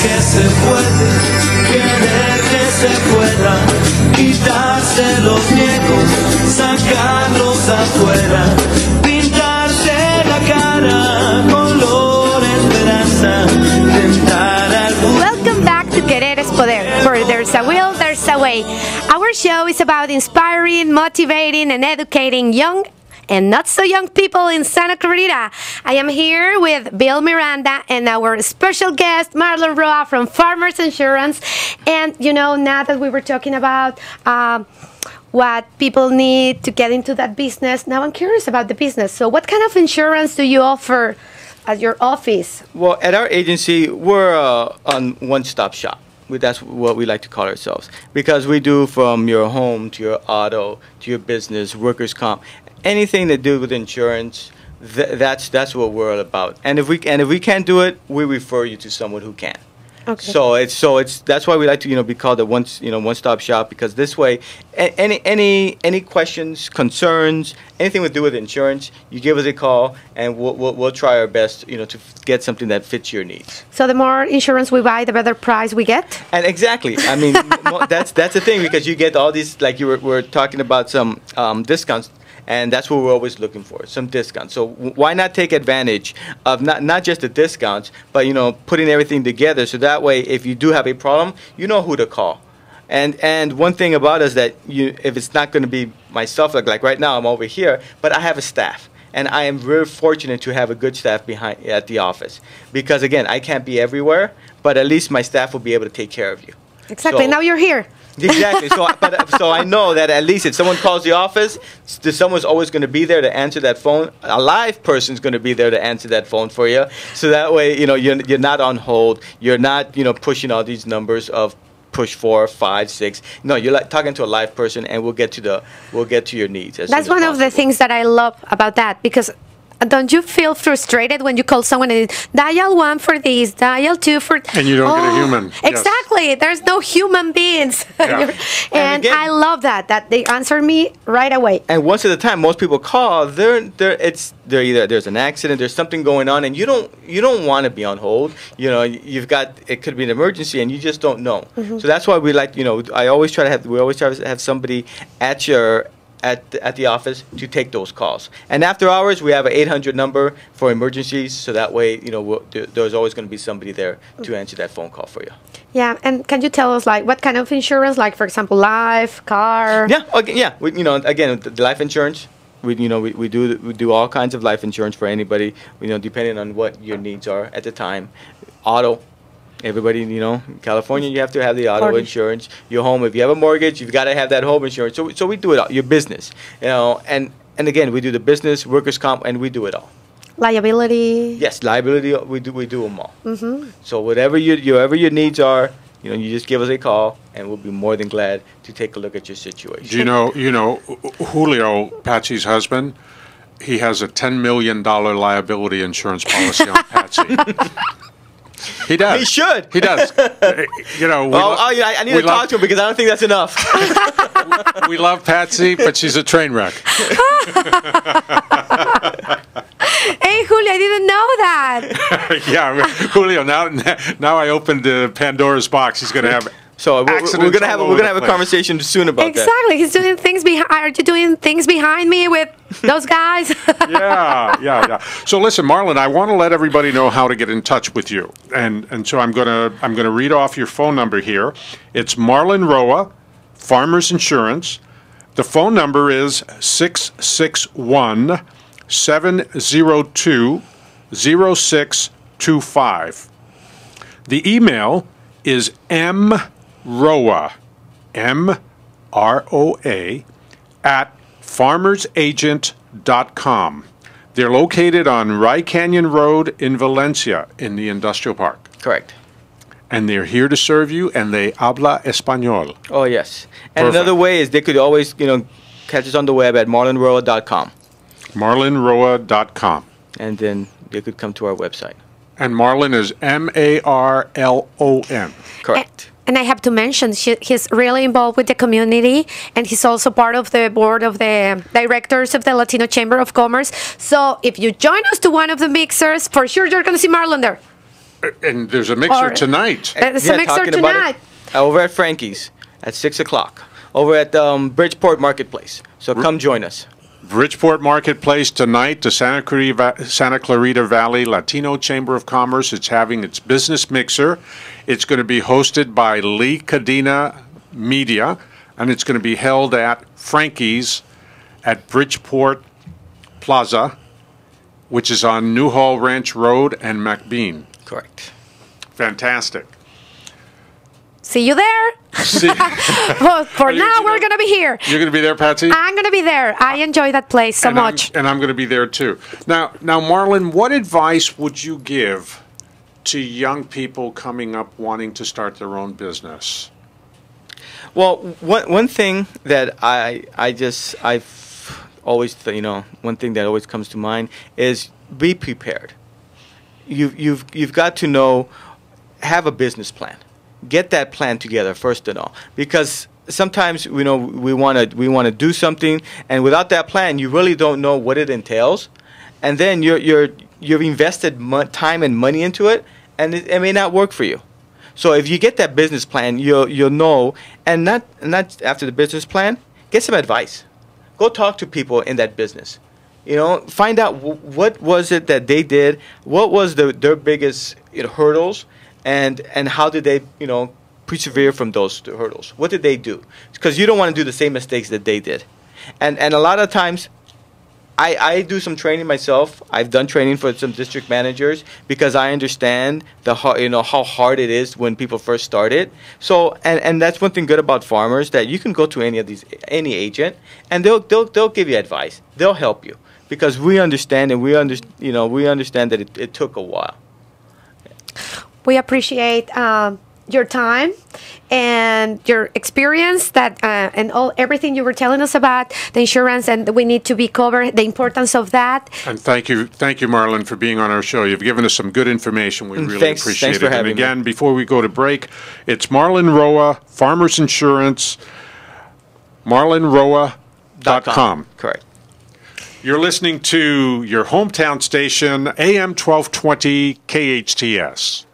que se puede, querer que se pueda, quitarse los miedos, sacarlos afuera, pintarse la cara, color esperanza, tentar algún... Welcome back to Querer es Poder, where there's a will, there's a way. Our show is about inspiring, motivating, and educating young and not so young people in Santa Clarita. I am here with Bill Miranda and our special guest, Marlon Roa from Farmers Insurance. And, you know, now that we were talking about what people need to get into that business, now I'm curious about the business. So what kind of insurance do you offer at your office? Well, at our agency, we're a one-stop shop. That's what we like to call ourselves, because we do from your home to your auto to your business, workers' comp, anything to do with insurance. That's what we're all about. And if we can't do it, we refer you to someone who can. Okay. So it's that's why we like to be called a one-stop shop, because this way any questions, concerns, anything to do with insurance, you give us a call and we'll try our best to get something that fits your needs. So the more insurance we buy, the better price we get? And exactly. I mean, that's the thing, because you get all these, like we're talking about some discounts. And that's what we're always looking for, some discounts. So why not take advantage of not just the discounts, but putting everything together, so that way if you do have a problem, you know who to call. And one thing about us that if it's not going to be myself, like right now I'm over here, but I have a staff. And I am very fortunate to have a good staff at the office, because again, I can't be everywhere, but at least my staff will be able to take care of you. Exactly. So, now you're here. Exactly. So I know that at least if someone calls the office, someone's always going to be there to answer that phone. A live person's going to be there to answer that phone for you. So that way, you're not on hold. You're not, pushing all these numbers of push 4, 5, 6. No, you're like talking to a live person, and we'll get to your needs. That's one of the things that I love about that, because don't you feel frustrated when you call someone and dial 1 for this, dial 2 for... And you don't get a human. Exactly. Yes. There's no human beings. Yeah. and again, I love that they answer me right away. And once at a time, most people call, they're either there's an accident, there's something going on, and you don't want to be on hold. It could be an emergency, and you just don't know. Mm-hmm. So that's why we like, we always try to have somebody at the office to take those calls. And after hours, we have an 800 number for emergencies, so that way, there's always going to be somebody there to answer that phone call for you. Yeah, and can you tell us, like, what kind of insurance, like, for example, life, car? Yeah, okay, yeah. Again, the life insurance, we do all kinds of life insurance for anybody, depending on what your needs are at the time. Auto. Everybody, in California, you have to have the auto insurance. Your home, if you have a mortgage, you've got to have that home insurance. So we do it all. Your business, and again, we do the business, workers' comp, and we do it all. Liability. Yes, liability. We do them all. Mm-hmm. So whatever your needs are, you just give us a call, and we'll be more than glad to take a look at your situation. Do you know Julio, Patsy's husband? He has a $10 million liability insurance policy on Patsy. He does. He should. He does. I need to talk to him, because I don't think that's enough. We love Patsy, but she's a train wreck. Hey, Julio, I didn't know that. Yeah, Julio. Now I opened Pandora's box. He's going to have. So we're gonna have a conversation soon about that. Exactly. He's doing things behind. Are you doing things behind me with those guys? Yeah. So listen, Marlon, I want to let everybody know how to get in touch with you, and so I'm gonna read off your phone number here. It's Marlon Roa, Farmers Insurance. The phone number is 661-702-0625. The email is mroa, M-R-O-A, at farmersagent.com. They're located on Rye Canyon Road in Valencia in the industrial park. Correct. And they're here to serve you, and they habla español. Oh, yes. And Perfect. Another way is they could always, catch us on the web at marlonroa.com. marlonroa.com. And then they could come to our website. And Marlon is M-A-R-L-O-N. Correct. And I have to mention, he's really involved with the community, and he's also part of the board of the directors of the Latino Chamber of Commerce. So if you join us to one of the mixers, for sure you're going to see Marlon there. And there's a mixer Or- tonight. There's a mixer talking about tonight. it, over at Frankie's at 6 o'clock, over at Bridgeport Marketplace. So come join us. Bridgeport Marketplace tonight, the Santa Clarita Valley Latino Chamber of Commerce. It's having its business mixer. It's going to be hosted by Lee Cadena Media, and it's going to be held at Frankie's at Bridgeport Plaza, which is on Newhall Ranch Road and McBean. Correct. Fantastic. See you there. See, Well, for you now, gonna we're be going to be here. you're going to be there, Patsy? I'm going to be there. I enjoy that place so and much. I'm going to be there too. Now, Marlon, what advice would you give to young people coming up wanting to start their own business? Well, one thing that I've always one thing that always comes to mind is be prepared. You've got to know, have a business plan. Get that plan together first and all, because sometimes we want to do something, and without that plan, you really don't know what it entails, and then you've invested time and money into it, and it may not work for you. So if you get that business plan, you'll know, and not after the business plan, get some advice. Go talk to people in that business. Find out what was it that they did, what was their biggest hurdles, and how did they persevere from those hurdles. What did they do? Because you don't want to do the same mistakes that they did. And a lot of times, I do some training myself. I've done training for some district managers because I understand how hard it is when people first start it. So and that's one thing good about farmers, that you can go to any agent, and they'll give you advice. They'll help you because we understand, and we understand that it took a while. We appreciate your time and your experience, and everything you were telling us about the insurance, and we need to be covered, the importance of that. And thank you, Marlon, for being on our show. You've given us some good information. We really appreciate for it. And having again, me. before we go to break, it's Marlon Roa, Farmers Insurance, marlonroa.com. Correct. You're listening to your hometown station, AM 1220 KHTS.